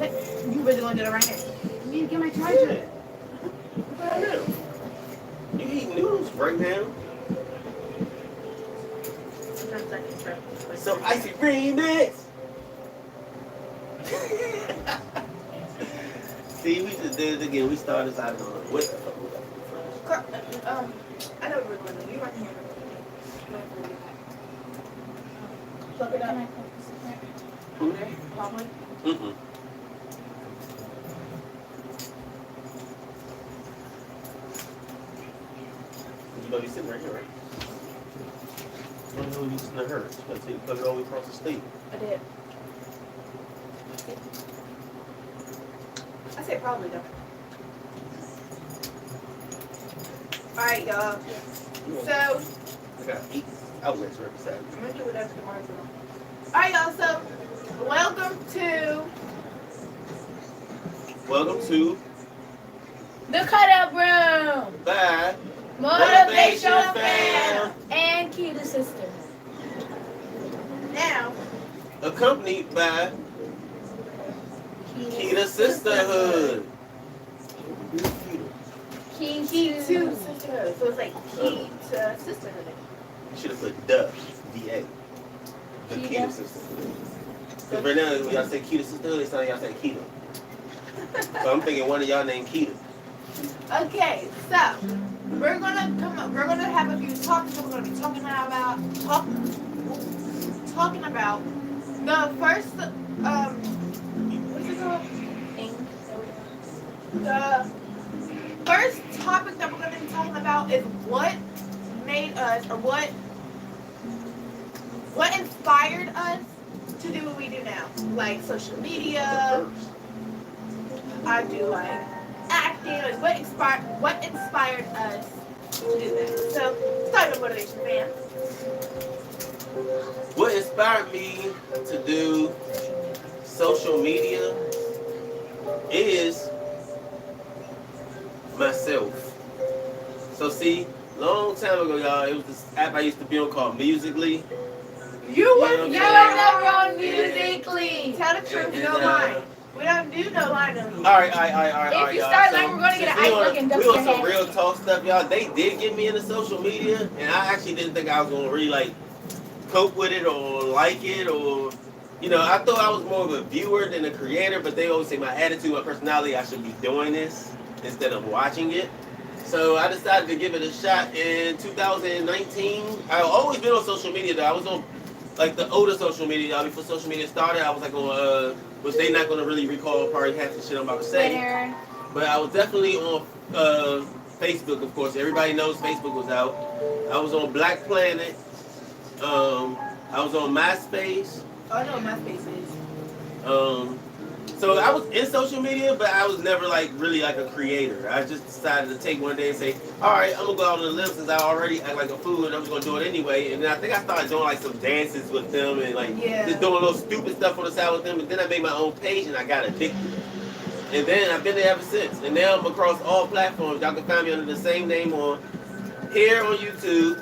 You really gonna do it right here? You need to get my charger. What I do? You eat noodles right now? Sometimes I can try. So icy remix. See, we just did it again. We started out on what the fuck was that? I know we're going to do. You right here. Plug it up. Who there? Probably. Mm-mm. You know, you sitting right here, right? I don't know you sitting to her. She's going to take plug it all the way across the state. I did. I said probably though. Alright, y'all. So, I got 8 outlets right beside me. I'm gonna do whatever tomorrow's on. Alright, y'all. So, welcome to the Cut Up Room. Bye. Motivation Fam and Kita Sisters. Now, Accompanied by Kita Sisterhood. Key to Sisterhood. So it's like Key to Sisterhood. You should have put the D-A. The Kita Sisterhood. Because right now, when y'all say Kita Sisterhood, it's not y'all say Kita. So I'm thinking one of y'all named Kita. Okay, so we're gonna have a few talks. We're gonna be talking about the first what's it called? The first topic that we're gonna be talking about is what made us, or what inspired us to do what we do now, like social media. I do like acting. Like what inspired us to do that? So, start with Motivation Fam. What inspired me to do social media is myself. So see, long time ago, y'all, it was this app I used to be on called Musical.ly. You were Yeah, never on Musical.ly. Tell the truth, no lie. We don't do no lie no more. All right. If you start lying, we're gonna get an ice look and dust we your on some head. real talk stuff, y'all. They did get me into social media, and I actually didn't think I was gonna really like cope with it or like it, or I thought I was more of a viewer than a creator. But they always say my attitude, my personality, I should be doing this instead of watching it. So I decided to give it a shot in 2019. I've always been on social media though. I was on like the older social media, before social media started. I was like on which they not gonna really recall probably half the shit I'm about to say. Twitter. But I was definitely on Facebook, of course. Everybody knows Facebook was out. I was on Black Planet. I was on MySpace. Oh, I know what MySpace is. So I was in social media, but I was never like really like a creator. I just decided to take one day and say, all right, I'm gonna go out on a limb since I already act like a fool, and I'm just gonna do it anyway. And then I think I started doing like some dances with them and like just doing a little stupid stuff on the side with them. And then I made my own page and I got addicted. And then I've been there ever since. And now I'm across all platforms. Y'all can find me under the same name on YouTube.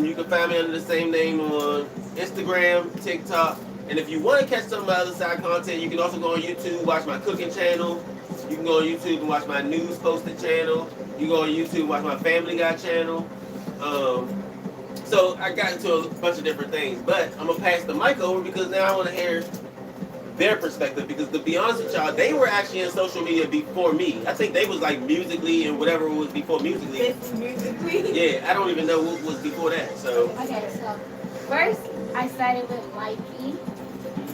You can find me under the same name on Instagram, TikTok. And if you want to catch some of my other side content, you can also go on YouTube, watch my cooking channel. You can go on YouTube and watch my news posted channel. You can go on YouTube and watch my Family Guy channel. So I got into a bunch of different things. But I'm going to pass the mic over because now I want to hear their perspective. Because to be honest with y'all, they were actually in social media before me. I think they was like Musical.ly and whatever was before Musical.ly. It's Musical.ly? Yeah, I don't even know what was before that. So Okay, so first I started with Likey.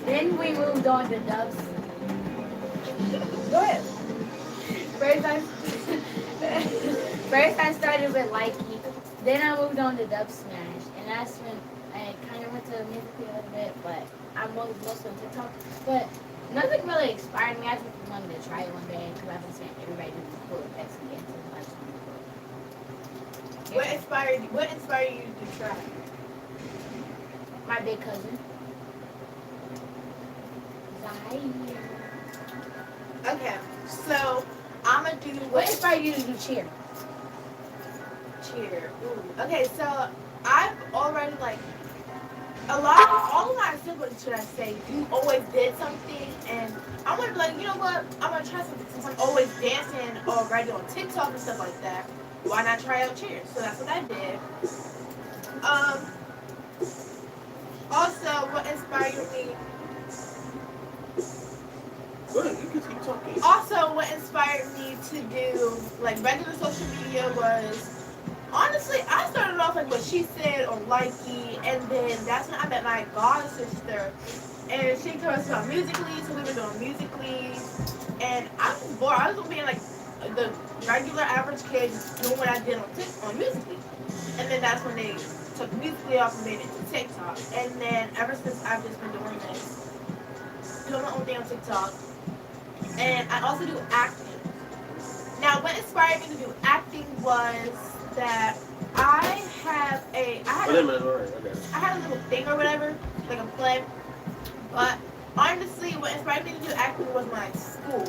Then we moved on to Dubs. Go ahead. First I started with Likey. Then I moved on to Dub Smash. And that's when I kind of went to Musical.ly a little bit, but I'm mostly on TikTok. But nothing really inspired me. I just wanted to try it one day because I've been seeing everybody do cool effects and get into the What inspired you to try? My big cousin. Zaire. Okay, so I'm gonna do What inspired you to do cheer? cheer. Ooh. Okay, so I've already like all of my siblings, should I say, do always did something, and I I want to be like, you know what? I'm gonna try something since I'm always dancing already on TikTok and stuff like that. Why not try out cheers? So that's what I did. Um, Also, what inspired me? Go ahead, you can keep talking. Also, what inspired me to do like regular social media was honestly, I started off like what she said on Likey, and then that's when I met my god sister, and she told us about Musically, so we were doing Musically, and I was bored. I was being like the regular average kid doing what I did on Musically, and then that's when they took Musically off and made it to TikTok, and then ever since I've just been doing this, doing my own thing on TikTok, and I also do acting. Now, what inspired me to do acting was that I had Wait a minute, all right, I got it. I had a little thing or whatever, like a play. But honestly, what inspired me to do acting was my school,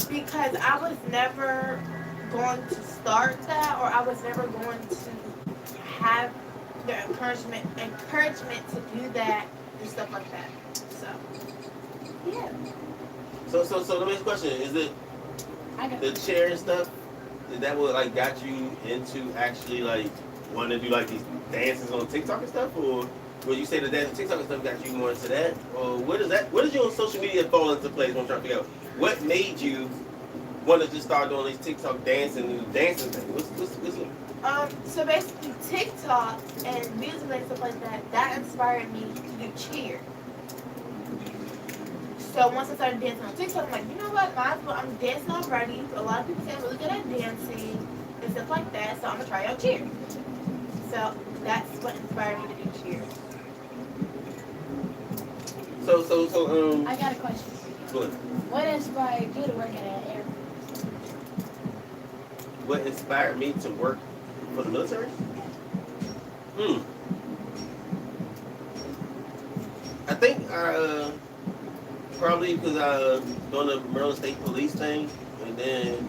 because I was never going to start that, or I was never going to have the encouragement to do that and stuff like that. So, yeah. So the next question is it I got the chair and stuff? Is that what like got you into actually like wanting to do like these dances on TikTok and stuff, or would you say the dance on TikTok and stuff got you more into that, or what is that? What does your social media fall into place? What I'm trying to figure out. What made you want to just start doing these TikTok dancing thing? What's it? So basically TikTok and music and stuff like that, that inspired me to do cheer. So once I started dancing on TikTok, I'm like, you know what, might as well, I'm dancing already. A lot of people say I'm really good at dancing and stuff like that, so I'm gonna try out cheer. So that's what inspired me to do cheer. So I got a question for you. Good. What inspired you to work at an airport? What inspired me to work for the military? I think probably because I doing the Maryland State Police thing, and then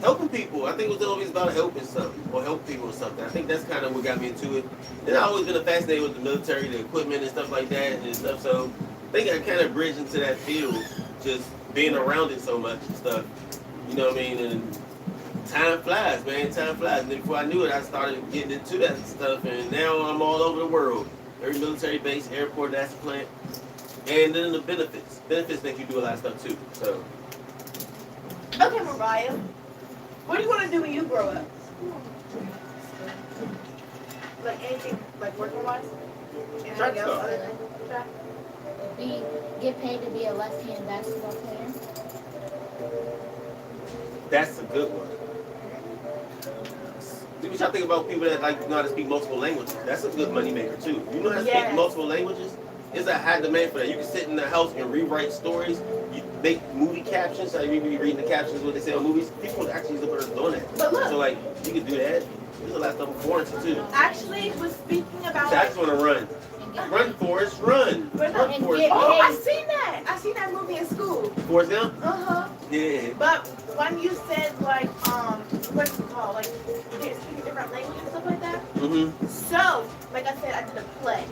helping people. I think it was always about helping something or help people or something. I think that's kind of what got me into it. Then I always been fascinated with the military, the equipment and stuff like that and stuff. So I think I kind of bridged into that field, just being around it so much and stuff. You know what I mean? And time flies, man. Time flies. And then before I knew it, I started getting into that stuff, and now I'm all over the world. Every military base, airport, NASA plant. And then the benefits. Benefits make you do a lot of stuff too. So. Okay, Mariah, what do you want to do when you grow up? Like anything, like working wise? Track Anything else star. other than track? Get paid to be a left-hand basketball player. That's a good one. What y'all think about people that like know how to speak multiple languages? That's a good money maker too. You know how to speak Yes. multiple languages? It's a high demand for that. You can sit in the house and rewrite stories. You make movie captions. So you be reading the captions what they say on movies. People actually use the person doing that. But look, So like you can do that. There's a lot of stuff in quarantine too. actually, was speaking about So I just want to run. And get Run, Forrest, run. But Run, and Forrest. get- oh, I seen that. I seen that movie in school. Forrest Gump? Uh-huh. Yeah. But when you said like what's it called? Like they speak different languages and stuff like that. Mm-hmm. So, like I said, I did a play.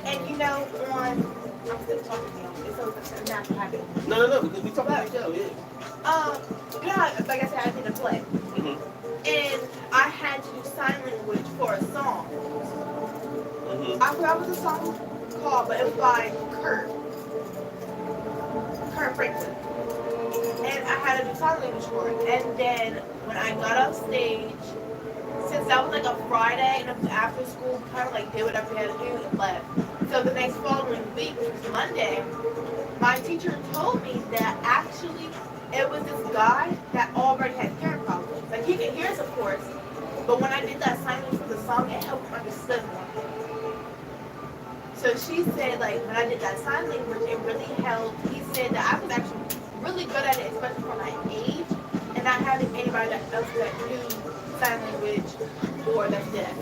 And you know, I'm still talking to you, so it's not happening. No, because we talk about the show, yeah. You know how, like I said, I did a play. Mm-hmm. And I had to do sign language for a song. Mm-hmm. I forgot what the song was called, but it was by Kurt Franklin. And I had to do sign language for it. And then when I got off stage, since that was like a Friday and it was after school, kind of like did whatever we had to do and left. So the next following week, which was Monday, my teacher told me that actually it was this guy that already had hearing problems. Like he could hear us, of course, but when I did that sign language for the song, it helped him understand more. So she said, like, when I did that sign language, it really helped. He said that I was actually really good at it, especially for my age, and not having anybody else that knew sign language or that's deaf.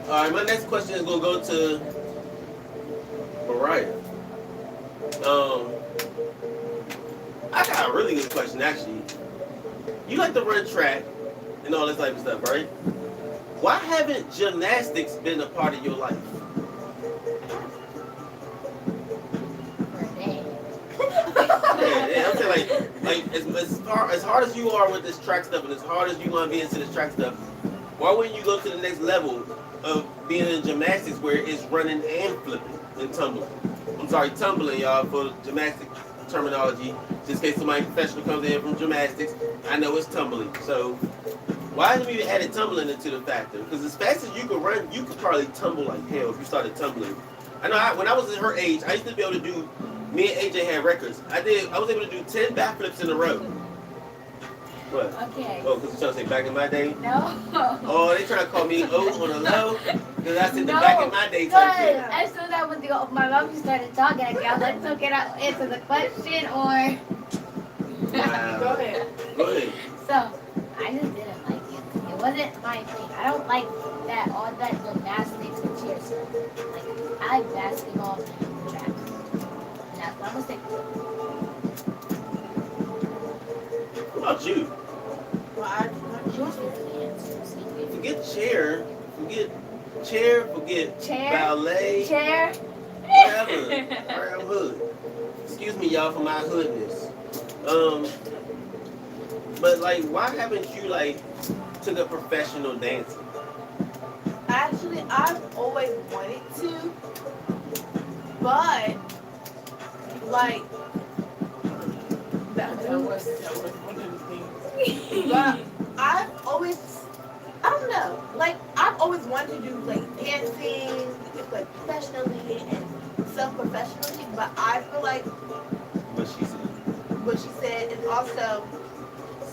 All right, my next question is gonna go to Mariah. I got a really good question actually. You like to run track and all this type of stuff, right? Why haven't gymnastics been a part of your life? For a day. like as hard as you are with this track stuff, and as hard as you want to be into this track stuff, why wouldn't you go to the next level of being in gymnastics where it's running and flipping and tumbling? I'm sorry, tumbling, y'all, for gymnastic terminology. Just in case somebody professional comes in from gymnastics, I know it's tumbling. So why haven't we even added tumbling into the factor? Because as fast as you could run, you could probably tumble like hell if you started tumbling. I know when I was at her age, I used to be able to do. Me and AJ had records. I was able to do 10 backflips in a row. What? Okay. Oh, because you're trying to say back in my day? No. Oh, they trying to call me old on the low? Because I said the No, back in my day type shit. As soon as I went to go, my mom started talking, I was like, so can I answer the question or? Wow. Go ahead. Go ahead. So, I just didn't like it. It wasn't my thing. I don't like that, all that gymnastics and cheer stuff. Like, I like basketball and track. And that's what I'm gonna stick to. What about you? Well, You want me to answer, Stevie? Forget Chair. ballet, Chair. whatever. Alright, I'm hood. Excuse me, y'all, for my hoodness. But like, why haven't you like took up professional dancing? actually, I've always wanted to, but like that was one of the things. But I've always, I don't know, like I've always wanted to do like dancing, like professionally and self-professionally. But I feel like What she said. and also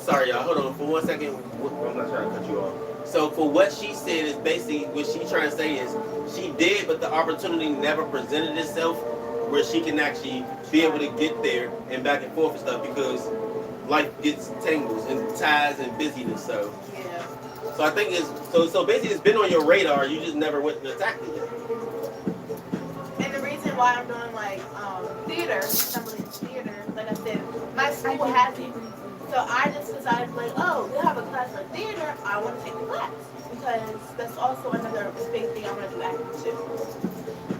Sorry, y'all. Hold on for 1 second. I'm not trying to cut you off. So for what she said is basically what she trying to say is she did, but the opportunity never presented itself where she can actually be able to get there and back and forth and stuff because life gets tangles and ties and busyness. So yeah. I think it's so basically it's been on your radar. You just never went and attacked it yet. And the reason why I'm doing like theater, stumbling in theater, like I said, my school has it. So I just decided like, oh, they have a class for theater, I want to take the class. Because that's also another big thing I want to do acting too.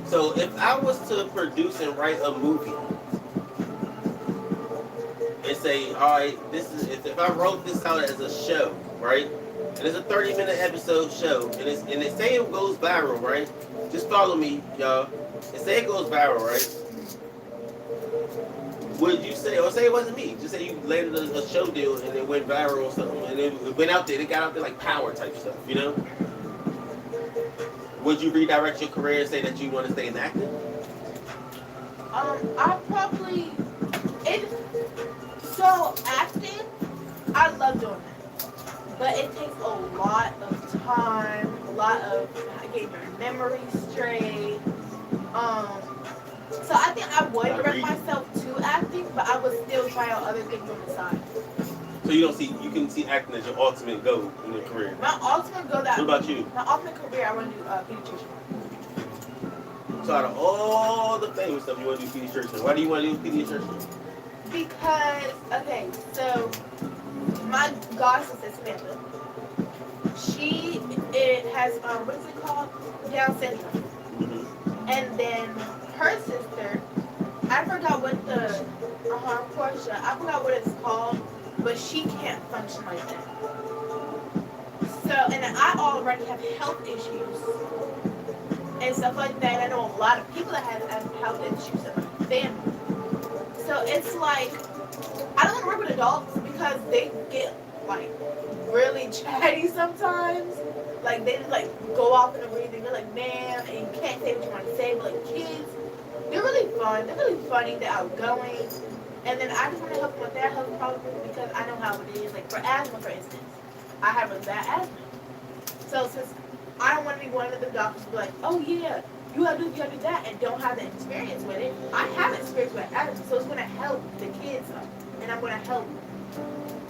So if I was to produce and write a movie and say, all right, this is if I wrote this out as a show, right? And it's a 30-minute episode show, and they say it goes viral, right? Just follow me, y'all. And say it goes viral, right? Would you say, or say it wasn't me, just say you landed a show deal and it went viral or something, and it went out there, it got out there like Power type stuff, you know? Would you redirect your career and say that you want to stay in acting? I probably, so acting, I love doing that. But it takes a lot of time, a lot of getting your memory straight. So I think I would direct myself to acting, but I would still try out other things on the side. So you can see acting as your ultimate goal in your career. My ultimate goal What about you? My ultimate career, I want to do pediatrician. So out of all the famous stuff, you want to do pediatrician. Why do you want to do pediatrician? Because, okay, so my god sister Samantha, she has what is it called? Down syndrome. Mm-hmm. And then her sister, I forgot what Portia, I forgot what it's called, but she can't function like that. So, and then I already have health issues and stuff like that. I know a lot of people that have health issues in my family. So it's like, I don't want to work with adults because they get like really chatty sometimes. Like they just like go off in a breathing. They're like, man, and you can't say what you want to say. But like kids, they're really fun. They're really funny. They're outgoing. And then I just want to help them with their health problems because I know how it is. Like for asthma, for instance, I have a bad asthma. So since I don't want to be one of the doctors who be like, oh yeah, you gotta do that, and don't have the experience with it. I have experience with asthma, so it's gonna help the kids up, and I'm gonna help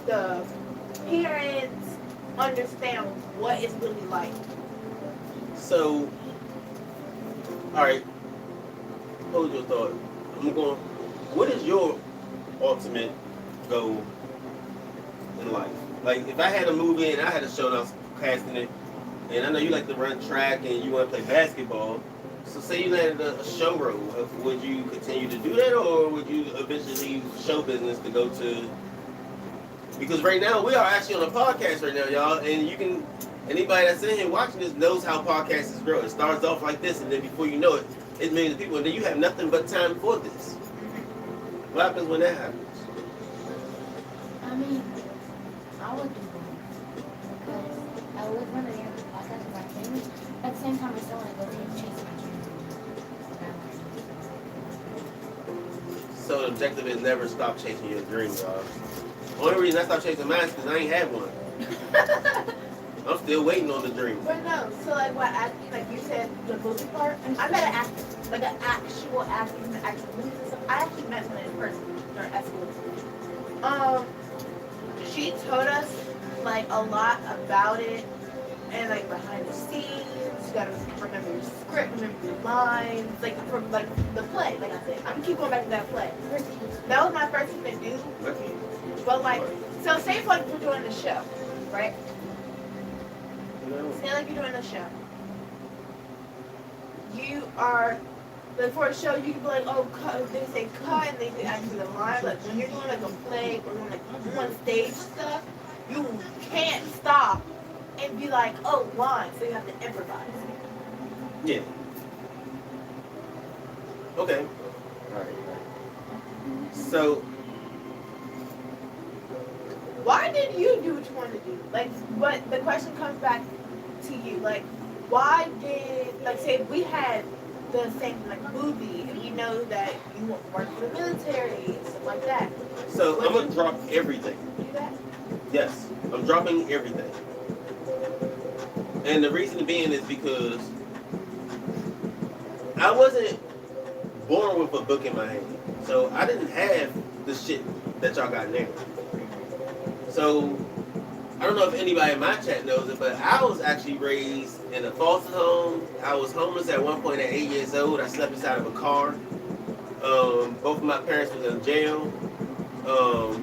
the parents understand what it's really like. So, all right, hold your thought. I'm going. What is your ultimate goal in life? Like, if I had a movie and I had a show and I was casting it, and I know you like to run track and you want to play basketball, So say you landed a show role, would you continue to do that, or would you eventually leave show business to go to? Because right now we are actually on a podcast right now, y'all, and you can. Anybody that's in here watching this knows how podcasts grow. It starts off like this, and then before you know it, it's millions of people, and then you have nothing but time for this. What happens when that happens? I mean, I would do both. Because I would want to hear the podcast with my dreams. At the same time, I still want to go and chase my dreams. So the objective is never stop chasing your dream, y'all. Only reason I stopped chasing mine is because I ain't had one. I'm still waiting on the dream. But no, so like what acting, like you said, the movie part, I met an actor, like an actual actor in the actual movies and stuff. I actually met someone in person during at school. She told us like a lot about it and like behind the scenes. You gotta remember your script, remember your lines, like from like the play. Like I said, I'm gonna keep going back to that play. That was my first thing to do. Lucky. But like, so say for like you're doing the show, right? Say like you're doing a show. You are, like for a show, you can be like, oh, cut, they say cut, and they can actually the line. Like when you're doing like a play or doing like on stage stuff, you can't stop and be like, oh, line. So you have to improvise. Yeah. Okay. Alright. So, Why did you do what you wanted to do? Like, but the question comes back to you. Like, why did, like, say we had the same like movie, and we know that you work for the military and stuff like that. so I'm gonna drop everything. Do that? Yes, I'm dropping everything. And the reason being is because I wasn't born with a book in my hand. So I didn't have the shit that y'all got now. So I don't know if anybody in my chat knows it, but I was actually raised in a foster home. I was homeless at one point at 8 years old. I slept inside of a car. Both of my parents was in jail.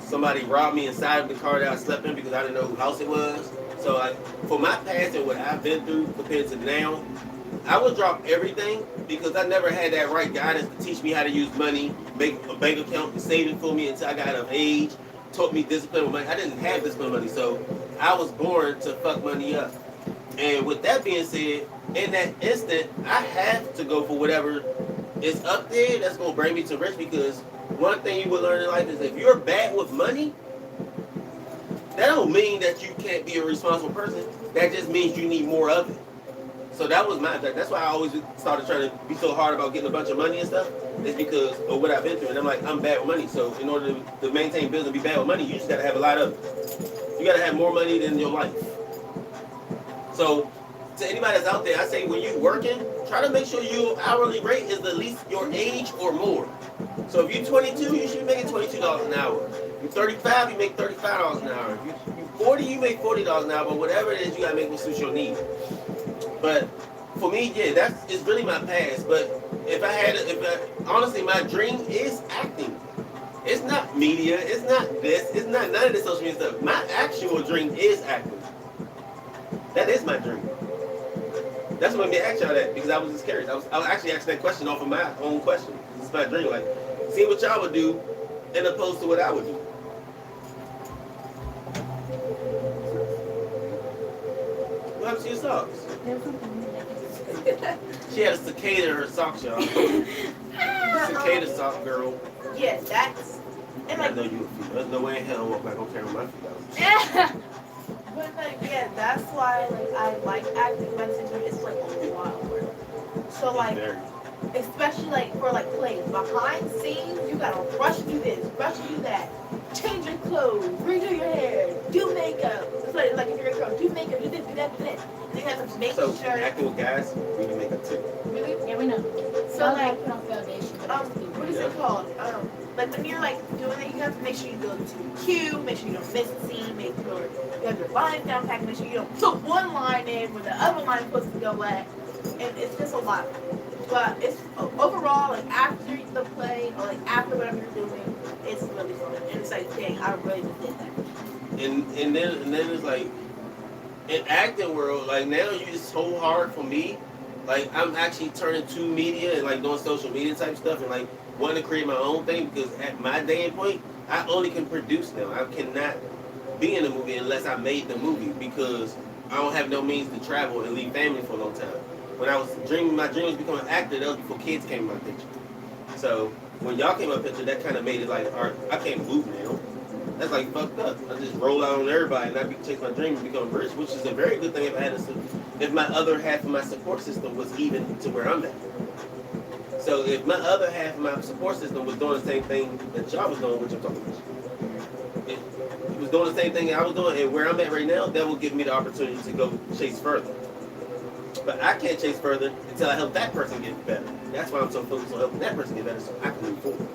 Somebody robbed me inside of the car that I slept in because I didn't know whose house it was. So for my past and what I've been through compared to now, I would drop everything because I never had that right guidance to teach me how to use money, make a bank account, and save it for me until I got of age. Taught me discipline with money. I didn't have discipline with money, so I was born to fuck money up. And with that being said, in that instant, I have to go for whatever is up there that's gonna bring me to rich, because one thing you will learn in life is if you're bad with money, that don't mean that you can't be a responsible person. That just means you need more of it. So that was that's why I always started trying to be so hard about getting a bunch of money and stuff. It's because of what I've been through. And I'm like, I'm bad with money. So in order to maintain business and be bad with money, you just gotta have a lot of it. You gotta have more money than your life. So to anybody that's out there, I say when you're working, try to make sure your hourly rate is at least your age or more. So if you're 22, you should be making $22 an hour. You're 35, you make $35 an hour. If you're 40, you make $40 an hour. But whatever it is, you gotta make what suits your needs. But for me, yeah, it's really my past. But honestly, my dream is acting. It's not media. It's not this. It's not none of this social media stuff. My actual dream is acting. That is my dream. That's what made me ask y'all that, because I was just curious. I was actually asking that question off of my own question. It's my dream, like see what y'all would do, as opposed to what I would do. What happened to your socks? She had a cicada in her socks, y'all. Cicada sock girl. Yes, that's and I like. know you a few. There's no way in hell I'll walk back on camera with my feet out. But like, yeah, that's why like I like acting, but it's like a lot of work. So like, especially like for like plays behind scenes, you gotta rush do this, rush do that, change your clothes, redo your hair, do makeup. It's like if you're a girl, do makeup, do this, do that, do that. And you have to make So sure. acting with guys, we can make it too. Really? Yeah, we know. So like, put on foundation. what is it called? Like when you're like doing it, you have to make sure you go to the cue, make sure you don't miss a scene, make sure you have your lines down packed, make sure you don't put one line in where the other line is supposed to go at. And it's just a lot. But it's overall, like after the play or like after whatever you're doing, it's really fun. And it's like, dang, I really just did that. And then it's like in acting world, like now it's so hard for me Like I'm actually turning to media and like doing social media type stuff and like wanting to create my own thing because at my day and point, I only can produce now. I cannot be in a movie unless I made the movie because I don't have no means to travel and leave family for a long time. When I was dreaming, my dream was becoming an actor. That was before kids came in my picture. So when y'all came in my picture, that kind of made it like, all right, I can't move now. That's like fucked up. I just roll out on everybody and I chase my dream and become rich, which is a very good thing if I had if my other half of my support system was even to where I'm at. So if my other half of my support system was doing the same thing that y'all was doing, which I'm talking about, if it was doing the same thing I was doing and where I'm at right now, that will give me the opportunity to go chase further. But I can't chase further until I help that person get better. That's why I'm so focused on helping that person get better so I can move forward.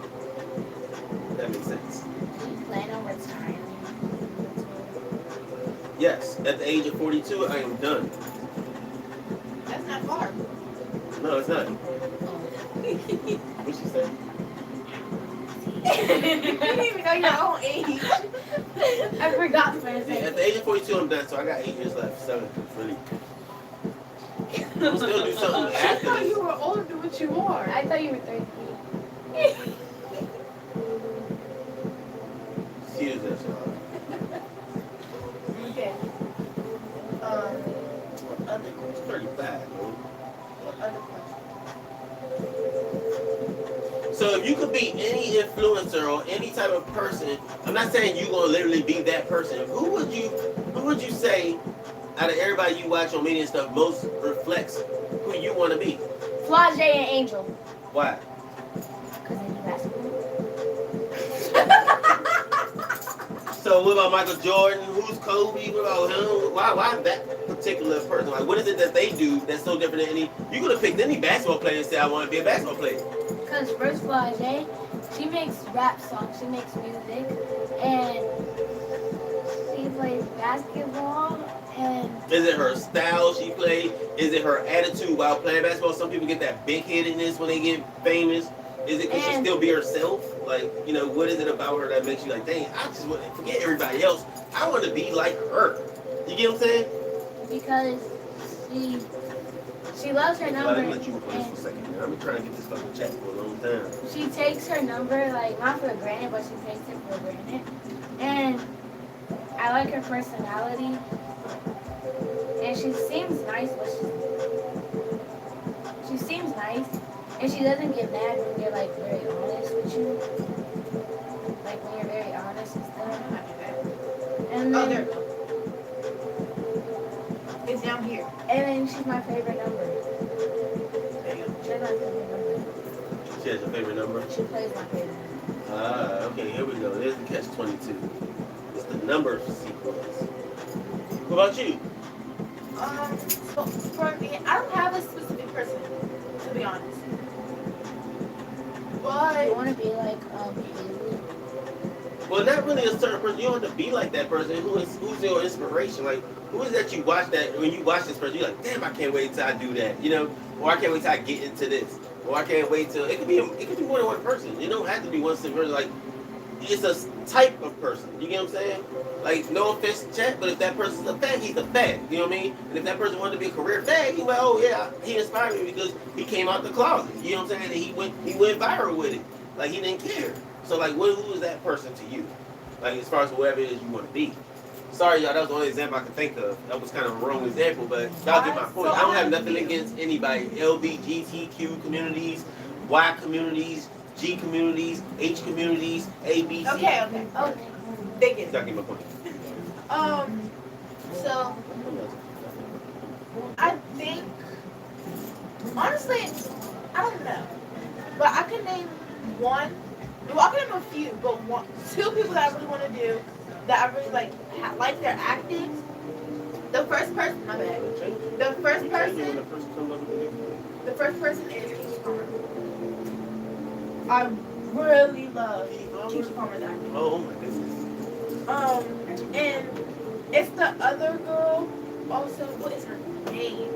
That makes sense. Do you plan on retiring? Yes, at the age of 42, I am done. That's not far. No, it's not. What she said? You didn't even know your own age. I forgot for a Yeah, second. at the age of 42, I'm done, so I got 8 years left. 7, really. We'll still do something I after thought this. you were older than what you are. I thought you were 33. Excuse us, y'all. Okay. What other It's 35, man. other question? So if you could be any influencer or any type of person, I'm not saying you gonna literally be that person. Who would you say out of everybody you watch on media and stuff most reflects who you want to be? Flage and Angel. Why? Because they do basketball. So what about Michael Jordan? Who's Kobe? What about him? Why that particular person? Like what is it that they do that's so different than any? You could have picked any basketball player and said I want to be a basketball player. Because first Flage, she makes rap songs, she makes music, and she plays basketball, and Is it her style she played? Is it her attitude while playing basketball? Some people get that big headedness when they get famous. Is it can she And- still be herself? Like, you know, what is it about her that makes you like, dang, I just want to forget everybody else. I want to be like her. You get what I'm saying? because she loves her Let number, me let you record this for a and second, man. I've been trying to get this fucking chat for a long time. she takes her number, like, not for granted, but she takes it for granted. And I like her personality, and she seems nice, but she seems nice, and she doesn't get mad when you're, like, very honest with you. Like, when you're very honest and stuff. And Oh, then, there we go. It's down here. and then she's my favorite number. There you go. She's my favorite number. She has your favorite number? She plays my favorite number. Okay, here we go. There's the catch 22. It's the number sequence. What about you? So for me, I don't have a specific person, to be honest. You But want to be like Haley? Well, not really a certain person. You don't have to be like that person. Who's your inspiration? Like, who is that you watch that when you watch this person, you're like, damn, I can't wait till I do that, you know? Or I can't wait till I get into this. Or I can't wait till it could be more than one person. It don't have to be one single person. Like, it's a type of person. You get what I'm saying? Like, no offense to chat, but if that person's a fag, he's a fag. You know what I mean? And if that person wanted to be a career fag, he's like, oh yeah, he inspired me because he came out the closet. You know what I'm saying? And he went viral with it. Like he didn't care. So like, who is that person to you? Like as far as whoever it is you want to be. Sorry, y'all. That was the only example I could think of. That was kind of a wrong example, but y'all get my point. I don't have nothing against anybody. LGBTQ communities, Y communities, G communities, H communities, A, B, C. okay. Okay. Dig it. Y'all get my point. So I think honestly, I don't know. But I can name one. Well, I can name a few, but two people that I really want to do that I really like their acting. The first person, my bad. The first person is Keke Palmer. I really love Keke Palmer's acting. Oh my goodness. And it's the other girl. Also, what is her name?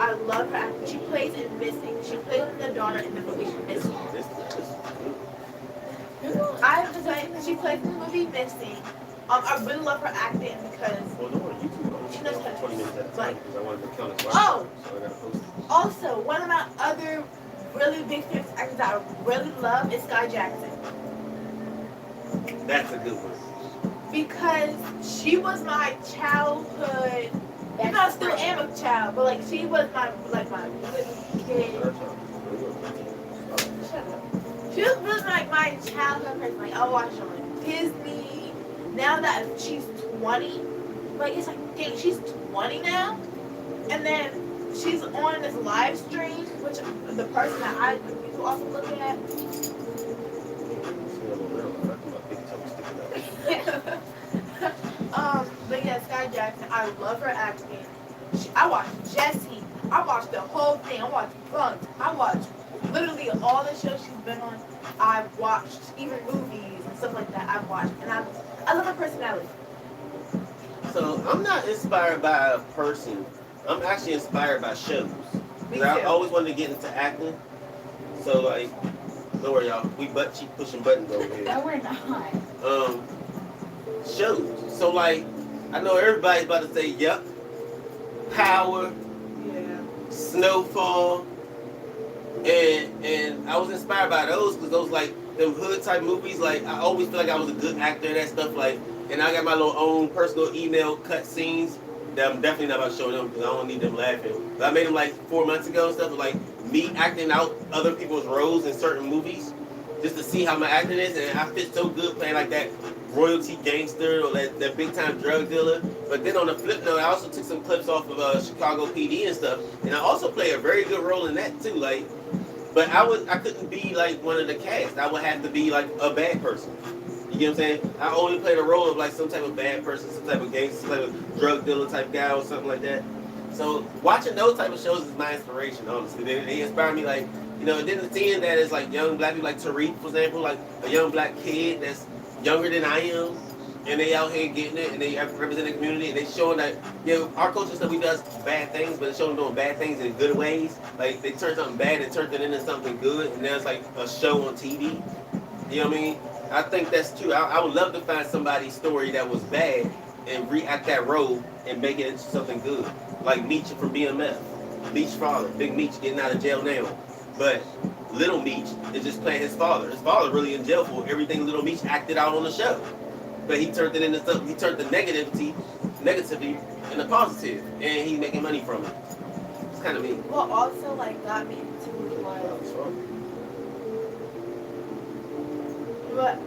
I love her acting. She plays in Missing. She plays the daughter in the movie Missing. I have to tell you, she plays in the movie Missing. I really love her acting because Well, no, you two She knows how to 20 minutes at a time because I wanted to count as well. Oh! So I gotta post it. Also, one of my other really big favorite actors that I really love is Sky Jackson. That's a good one. Because she was my childhood. Even though I still am a child, but like she was my little kid. Shut up. She was like my childhood person. Like I watched her on Disney. Now that she's 20, like it's like dang, she's 20 now, and then she's on this live stream, which the person that I used to also look at. But yeah, Sky Jackson, I love her acting. I watched Jessie. I watched the whole thing. I watched Bugs. I watched literally all the shows she's been on. I've watched even movies and stuff like that. I've watched, and I love her personality. So I'm not inspired by a person. I'm actually inspired by shows. Me 'Cause I too. always wanted to get into acting. So like, don't worry y'all, we butt cheek pushing buttons over here. No, we're not. Shows. So like, I know everybody's about to say, yep, Power, Yeah. Snowfall, and I was inspired by those because those like them hood type movies. Like I always feel like I was a good actor and that stuff. Like, and I got my little own personal email cut scenes that I'm definitely not about to show them because I don't need them laughing. But I made them like 4 months ago and stuff. Like me acting out other people's roles in certain movies, just to see how my acting is, and I fit so good playing like that royalty gangster or that big time drug dealer. But then on the flip note, I also took some clips off of Chicago PD and stuff, and I also play a very good role in that too. Like, but I couldn't be like one of the cast. I would have to be like a bad person. You get what I'm saying? I only played a role of like some type of bad person, some type of gangster, some type of drug dealer type guy or something like that. So watching those type of shows is my inspiration, honestly. They inspire me, like, you know, and then seeing that as like young black people, like Tariq, for example, like a young black kid that's younger than I am, and they out here getting it, and they represent the community, and they showing that, you know, our culture said we does bad things, but it's showing them doing bad things in good ways. Like they turn something bad and turn it into something good, and there's like a show on TV. You know what I mean? I think that's true. I would love to find somebody's story that was bad and react that role and make it into something good. Like Meech from BMF. Meech's father, Big Meech, getting out of jail now. But Little Meech is just playing his father. His father really in jail for everything Little Meech acted out on the show. But he turned it into something. He turned the negativity into positive, and he's making money from it. It's kind of me. What also like got me into was what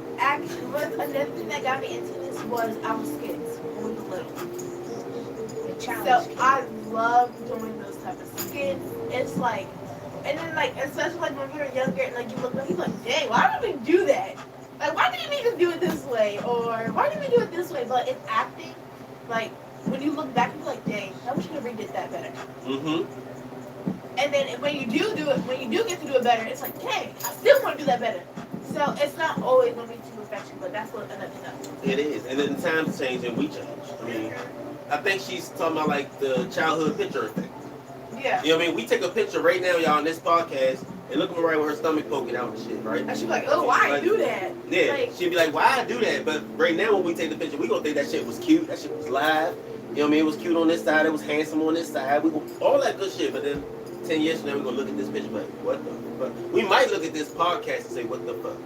another thing that got me into this was our skits when we were little. The challenge. So I love doing those type of skits. It's like, and then like especially like when we were younger and like you look like, dang, why did we do that? Like why did we need to do it this way? Or why did we do it this way? But in acting, like when you look back, you're like, dang, I wish we could redid that better. And then when you do it, when you do get to do it better, it's like, dang, I still want to do that better. So it's not always gonna be to perfection, but that's what another thing. It is, and then times change and we change. I mean, I think she's talking about like the childhood picture effect. Yeah. You know what I mean? We take a picture right now, y'all, on this podcast, and look at me right with her stomach poking out and shit, right? And she's like, oh, why Like, do that? Yeah, Like, she'd be like, why I do that? But right now when we take the picture, we gonna think that shit was cute, that shit was live. You know what I mean? It was cute on this side, it was handsome on this side, all that good shit. But then 10 years from now, we're gonna look at this picture like, what the fuck? We might look at this podcast and say, what the fuck?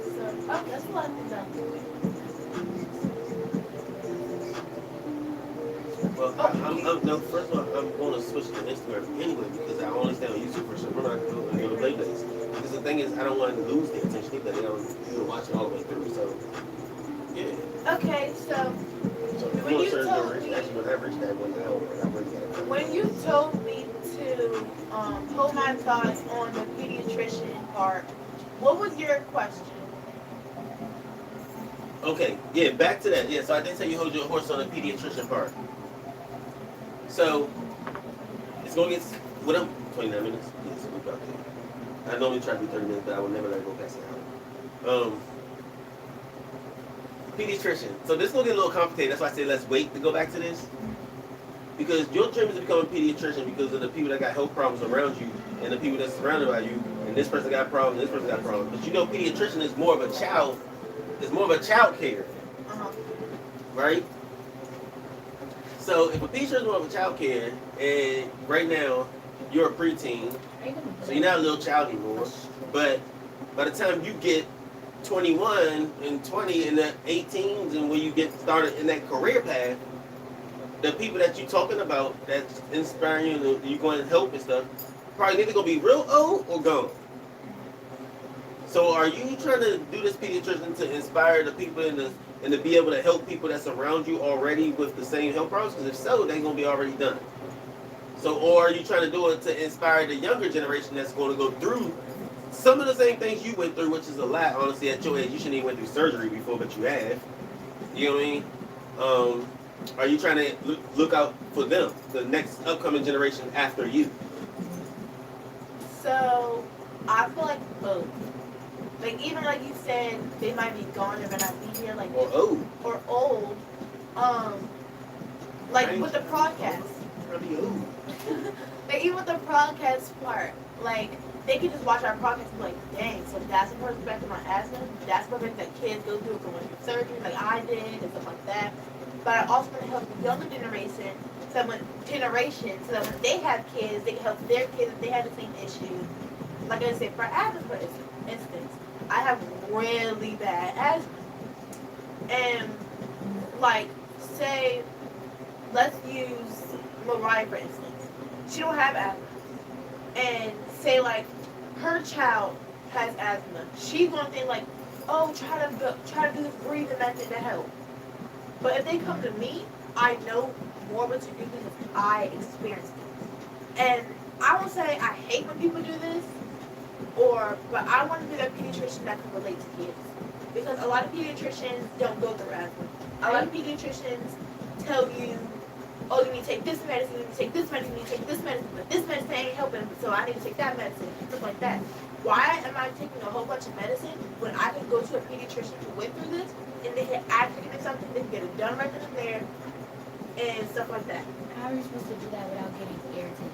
so, oh, that's a lot of done. Well, no, first of all, I'm going to switch to Instagram anyway because I only stay on YouTube for sure. We're not going to go to play days. Because the thing is, I don't want to lose their attention either. They don't watch it all the way through. So, yeah. Okay, so When you told me, actually, when I reached that 1 hour, I really got it. when you told me to hold my thoughts on the pediatrician part, what was your question? Okay, yeah, back to that. Yeah, so I did tell you hold your horse on the pediatrician part. So, it's going to get, what up, 29 minutes? Yeah, so we're about there. I normally try to do 30 minutes, but I will never let it go past an hour. Pediatrician. So this is going to get a little complicated. That's why I say let's wait to go back to this. Because your dream is to become a pediatrician because of the people that got health problems around you and the people that's surrounded by you. And this person got problems, this person got problems. But you know pediatrician is more of a child care. Uh-huh. right? So if a pediatrician wants a child care, and right now you're a preteen, so you're not a little child anymore, but by the time you get 21 and 20 and the 18s, and when you get started in that career path, the people that you're talking about that's inspiring you and you're going to help and stuff, probably either going to be real old or gone. So are you trying to do this pediatrician to inspire the people and to be able to help people that surround you already with the same health problems? Because if so, they're going to be already done. So, or are you trying to do it to inspire the younger generation that's going to go through some of the same things you went through, which is a lot, honestly, at your age. You shouldn't even went through surgery before, but you have. You know what I mean? Are you trying to look out for them, the next upcoming generation after you? So, I feel like both. Like, even like you said, they might be gone, they might not be here, like, Or old. or old. Like, with the podcast. Probably old. Like, even with the podcast part, like, they can just watch our podcast and be like, dang, so that's the perspective on asthma. That's the perspective that kids go through going through surgery, like I did, and stuff like that. But I also want to help the younger generation, so that when they have kids, they can help their kids if they have the same issues. Like I said, for asthma, for instance, I have really bad asthma. And, like, say, let's use Mariah, for instance. She don't have asthma. And say, like, her child has asthma. She's going to think, like, oh, try to do this breathing method to help. But if they come to me, I know more what to do because I experienced it. And I will say I hate when people do this, but I want to be that pediatrician that can relate to kids. Because a lot of pediatricians don't go through asthma. A lot of pediatricians tell you, oh, you need to take this medicine, you need to take this medicine, you need to take this medicine, but this medicine ain't helping, so I need to take that medicine, stuff like that. Why am I taking a whole bunch of medicine when I can go to a pediatrician who went through this, and they can actually give me something, they can get it done right then and there, and stuff like that? How are you supposed to do that without getting irritated?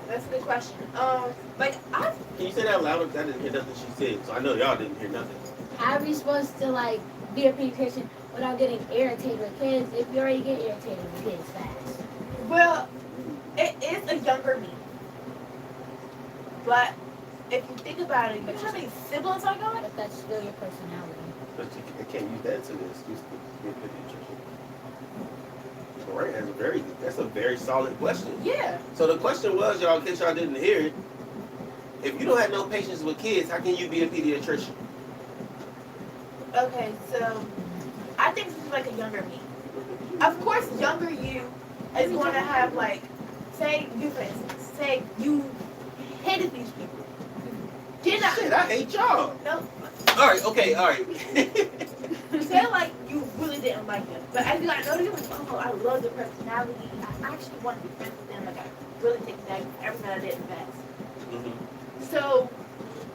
That's a good question. Can you say that louder? Because I didn't hear nothing she said, so I know y'all didn't hear nothing. How are you supposed to like be a pediatrician without getting irritated with kids if you already get irritated with kids fast? Well, it is a younger me. But if you think about it, you know how many siblings I got? But that's still your personality. But you can't use that to the excuse to be a pediatrician. All right, that's a very solid question. Yeah. So the question was, y'all, in case y'all didn't hear it, if you don't have no patience with kids, how can you be a pediatrician? Okay, so I think this is like a younger me. Of course, younger you is going to have like, say you for instance, say you hated these people. Did not. Shit, I hate y'all. No. All right, okay, all right. Say like you really didn't like them, but as you got to know them, like, oh, I love their personality. I actually want to be friends with them. Like I really take that everything I did in the past. Mm-hmm. So,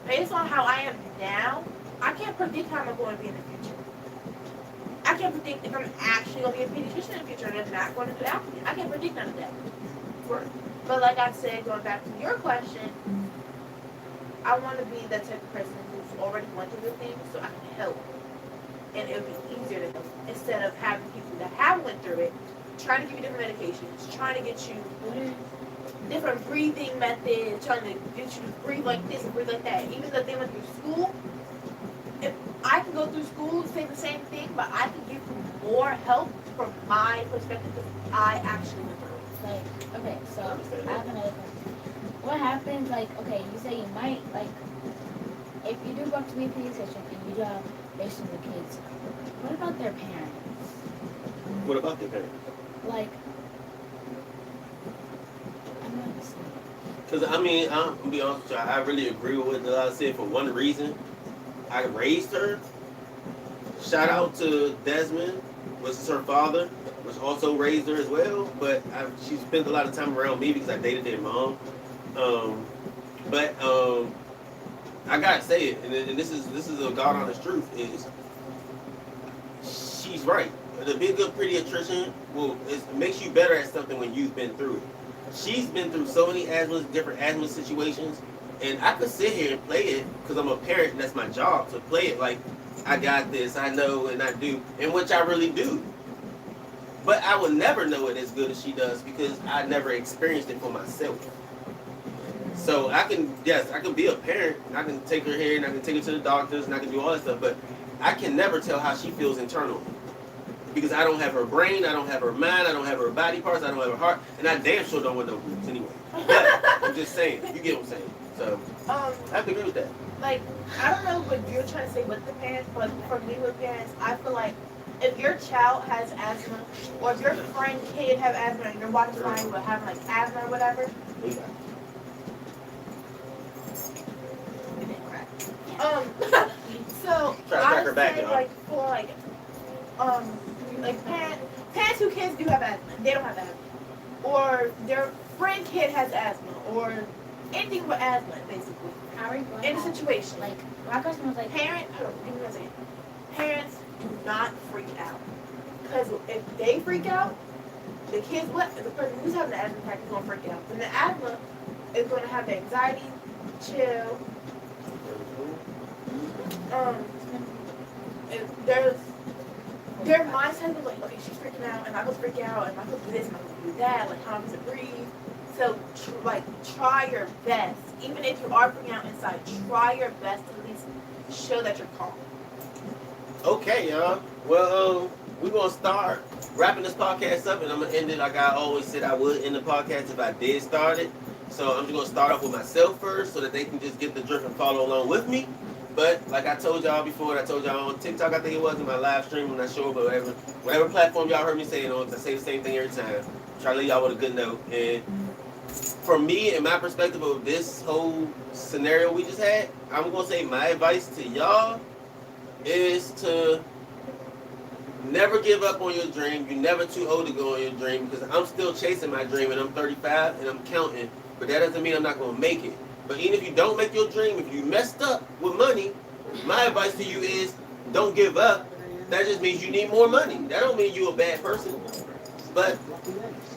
based on how I am now, I can't predict how I'm going to be in the future. I can't predict if I'm actually going to be a pediatrician in the future and I'm not going to do that. I can't predict none of that. But like I said, going back to your question, I want to be the type of person who's already went through the things so I can help. And it would be easier to help instead of having people that have went through it, trying to give you different medications, trying to get you different breathing methods, trying to get you to breathe like this and breathe like that. Even though they went through school, if I can go through school and say the same thing, but I can give you more help from my perspective because I actually went through it. Like, okay, so I have another question. What happens, like, okay, you say you might, like, if you do go up to be a pediatrician and you do have patients with kids, what about their parents? What about their parents? Like, I'm not listening. Because, I mean, I'm going to be honest with you, I really agree with what Delilah said for one reason. I raised her. Shout out to Desmond, which is her father, which also raised her as well. But she spent a lot of time around me because I dated their mom. But I gotta say it, and this is a God honest truth, is she's right. To be a good pediatrician it makes you better at something when you've been through it. She's been through so many different asthma situations, And I could sit here and play it because I'm a parent and that's my job to play it like I got this, I know, and I do, in which I really do. But I would never know it as good as she does because I never experienced it for myself. So I can be a parent, and I can take her here, and I can take her to the doctors, and I can do all that stuff, but I can never tell how she feels internally. Because I don't have her brain, I don't have her mind, I don't have her body parts, I don't have her heart, and I damn sure don't want no boobs anyway. But I'm just saying, you get what I'm saying. So I have to agree with that. Like, I don't know what you're trying to say with the parents, but for me with parents, I feel like if your child has asthma, or if your friend kid have asthma, and you're watching somebody with having like asthma or whatever, it didn't crack. So Try to crack her back, say y'all. like for like parents whose kids do have asthma, they don't have asthma, or their friend kid has asthma, or anything with asthma, basically. How are you going In a situation, Like, my question was like, parents do not freak out. Because if they freak out, the kids, the person who's having the asthma attack is going to freak out. Then the asthma is going to have the anxiety, chill. Their mindset is like, okay, she's freaking out, and I could freak out, and I could do this, and I could do that. Like, how does it breathe? So, try your best. Even if you are freaking out inside, try your best to at least show that you're calm. Okay, y'all. Well, we're going to start wrapping this podcast up, and I'm going to end it like I always said I would end the podcast if I did start it. So I'm just going to start off with myself first so that they can just get the drift and follow along with me. But like I told y'all before, I told y'all on TikTok, I think it was in my live stream, I'm not sure, but whatever platform y'all heard me say it on, I say the same thing every time. Try to leave y'all with a good note. And for me, in my perspective of this whole scenario we just had, I'm going to say my advice to y'all is to never give up on your dream. You're never too old to go on your dream, because I'm still chasing my dream and I'm 35 and I'm counting, but that doesn't mean I'm not going to make it. But even if you don't make your dream, if you messed up with money, my advice to you is don't give up. That just means you need more money. That don't mean you're a bad person. But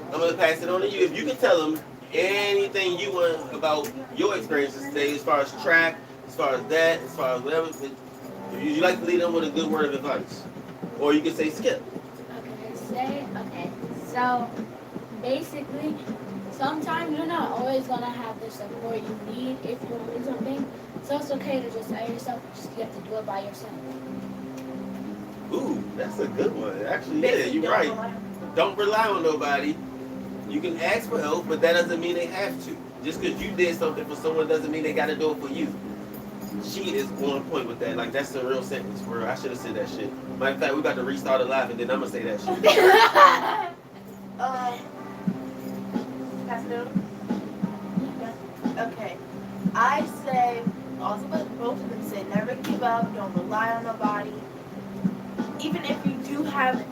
I'm going to pass it on to you. If you can tell them anything you want about your experiences today, as far as track, as far as that, as far as whatever, you like to lead them with a good word of advice. Or you can say skip. Okay, so basically, sometimes you're not always going to have the support you need if you want to do something. So it's okay to just tell yourself you have to do it by yourself. Ooh, that's a good one. Actually, yeah, you're right. Don't rely on nobody. You can ask for help, but that doesn't mean they have to. Just because you did something for someone doesn't mean they got to do it for you. She is on point with that. Like, that's a real sentence, bro. I should have said that shit. Matter of fact, we about to restart it live, and then I'm going to say that shit. Pass it over? Yeah. Okay. I say, also what both of them said, never give up, don't rely on nobody. Even if you do have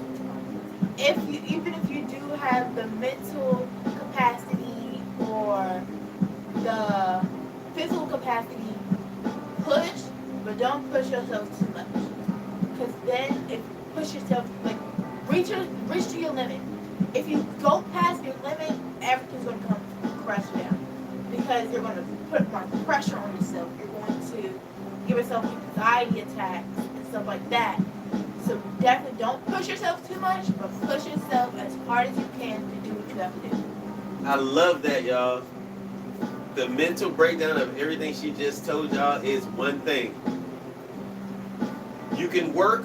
the mental capacity or the physical capacity, push, but don't push yourself too much. Because then if you push yourself, like, reach to your limit. If you go past your limit, everything's going to come crash down. Because you're going to put more pressure on yourself. You're going to give yourself anxiety attacks and stuff like that. So definitely don't push yourself too much, but push yourself as hard as you can to do what you have to do. I love that, y'all. The mental breakdown of everything she just told y'all is one thing. You can work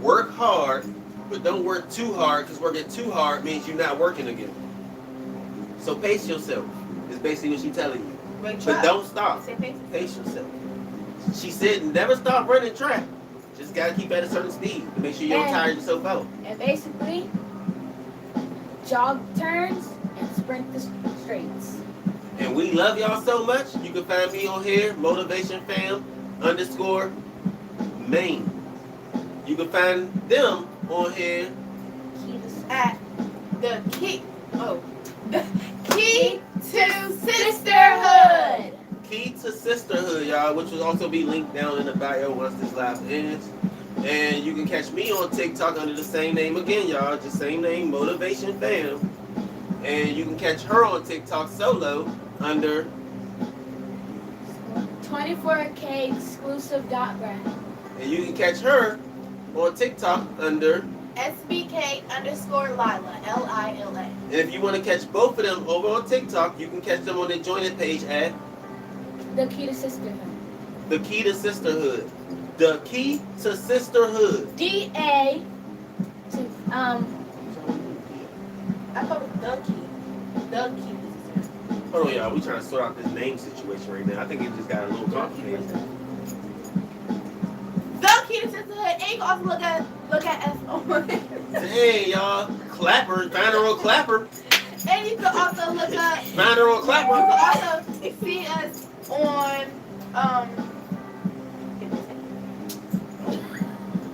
hard, but don't work too hard, because working too hard means you're not working again. So pace yourself, is basically what she's telling you. But don't stop. Pace yourself. She said never stop running track. Just got to keep at a certain speed to make sure you don't tire yourself out. And basically, jog turns and sprint the straights. And we love y'all so much. You can find me on here, motivationfam_Maine. You can find them on here at the key to sisterhood. Key to Sisterhood, y'all, which will also be linked down in the bio once this live ends. And you can catch me on TikTok under the same name again, y'all. Just same name, Motivation Fam. And you can catch her on TikTok solo under 24K exclusive dot brand. And you can catch her on TikTok under. SBK_Lila, Lila. And if you want to catch both of them over on TikTok, you can catch them on their joining page at The Key to Sisterhood. The Key to Sisterhood. The Key to Sisterhood. DA to I thought it was the key. The key. Hold on, y'all. We trying to sort out this name situation right now. I think it just got a little complicated. The key to sisterhood. And you can also look at us on. Dang, y'all. Clapper. Find her on Clapper. And you can also look up. Find her on You Clapper. can also see us on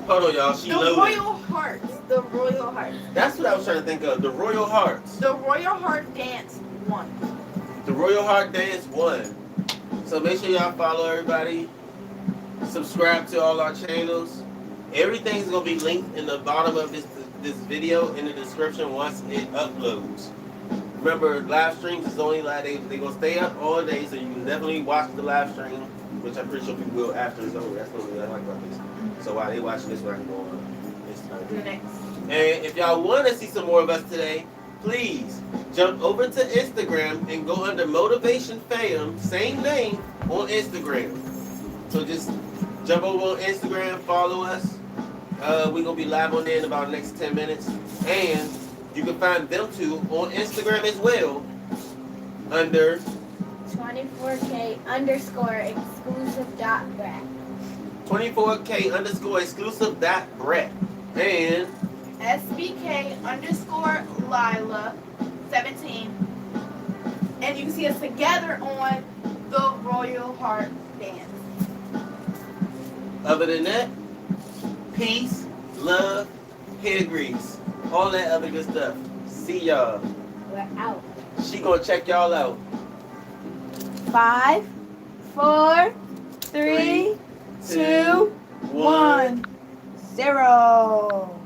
Hold on, y'all. She the loaded. Royal Hearts. The Royal Hearts. That's what I was trying to think of. The Royal Hearts. The Royal Heart Dance 1. The Royal Heart Dance 1. So make sure y'all follow everybody. Subscribe to all our channels. Everything's gonna be linked in the bottom of this video in the description once it uploads. Remember, live streams is only like they gonna stay up all day, so you can definitely watch the live stream, which I'm pretty sure people will after it's over. That's what I like about this. So while they watching this, I can go on Instagram. The next. And if y'all want to see some more of us today, please jump over to Instagram and go under Motivation Fam, same name, on Instagram. So just jump over on Instagram, follow us. We're going to be live on there in about the next 10 minutes. And you can find them two on Instagram as well under 24K _exclusive dot brand. 24K _exclusive dot Brett. And SBK_Lila 17. And you can see us together on the Royal Heart Dance. other than that, peace, love, hair grease, all that other good stuff. See y'all. We're out. She gonna check y'all out. 5, 4, 3, 2, 1, 0.